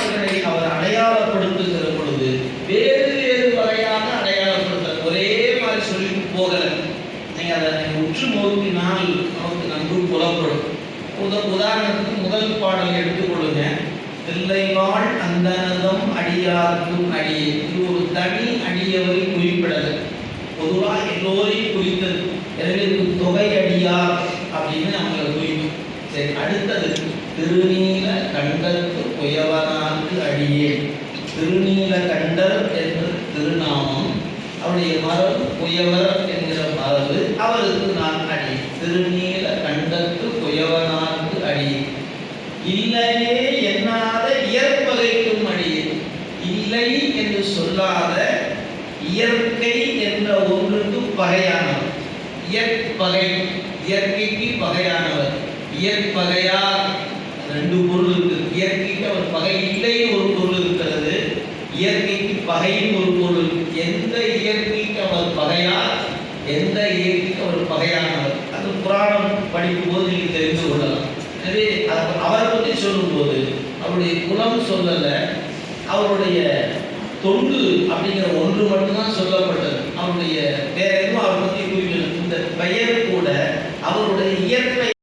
அவர்களை அவர் அடையாளப்படுத்துகிற பொழுது வேறு வேறு வகையாக அடையாளப்படுத்த ஒரே மாதிரி சொல்லிட்டு போகல. நீங்க அதை உற்று நோக்கினால் நமக்கு நன்கு புலப்படும். உதாரணத்துக்கு முதல் பாடல் எடுத்துக்கொள்ளுங்க. தில்லைவாழ் அந்தனதம் அடியார்க்கும் அடியே. இது ஒரு தனி அடியவரை குறிப்பிடல, பொதுவாக எல்லோரையும் குறித்தது. எனவே தொகை அடியார் அப்படின்னு அவங்களை குறிக்கும். சரி, அடுத்தது திருநீல கண்டத்து குயவனார்க்கு அடியே. திருநீல கண்டர் என்ற திருநாமம், அவருடைய மரபு குயவர் என்கிற மரபு, அவருக்கு நான் அடி. திருநீல கண்டத்து குயவனார்க்கு அடியே. இல்லையே எண்ணாத இயற்பகைக்கும் அடியே. இல்லை என்று சொல்லாத இயற்கை என்ற ஒன்றுக்கு பகையானவர். இயற்பகை, இயற்கைக்கு பகையானவர். இயற்பகையார் ரெண்டு பொருள் இருக்கு. இயற்கைக்கு அவர் பகை இல்லை ஒரு பொருள் இருக்கிறது, இயற்கைக்கு பகையும் ஒரு பொருள். எந்த இயற்கைக்கு அவர் பகையார், எந்த இயற்கைக்கு அவர் பகையானவர், அது புராணம் படிக்கும் போது நீங்கள் தெரிந்து கொள்ளலாம். எனவே அவரை பற்றி சொல்லும்போது அவருடைய குலம் சொல்லல, அவருடைய தொண்டு அப்படிங்கிற ஒன்று மட்டும்தான் சொல்லப்பட்டது. அவருடைய வேற எதுவும் அவரை பற்றி குறிப்பிடல. இந்த பெயர் கூட அவருடைய